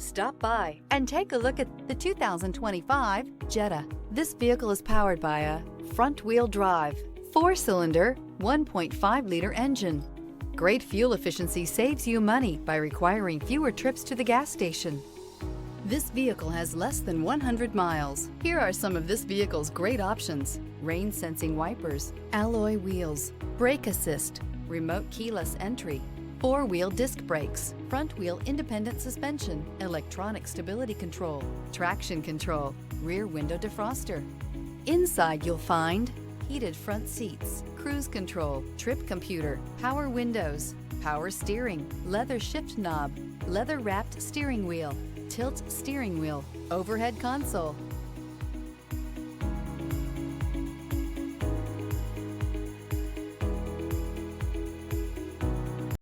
Stop by and take a look at the 2025 Jetta. This vehicle is powered by a front-wheel drive, 4-cylinder, 1.5-liter engine. Great fuel efficiency saves you money by requiring fewer trips to the gas station. This vehicle has less than 100 miles. Here are some of this vehicle's great options: rain-sensing wipers, alloy wheels, brake assist, remote keyless entry, 4-wheel disc brakes, front-wheel independent suspension, electronic stability control, traction control, rear window defroster. Inside you'll find heated front seats, cruise control, trip computer, power windows, power steering, leather shift knob, leather-wrapped steering wheel, tilt steering wheel, overhead console,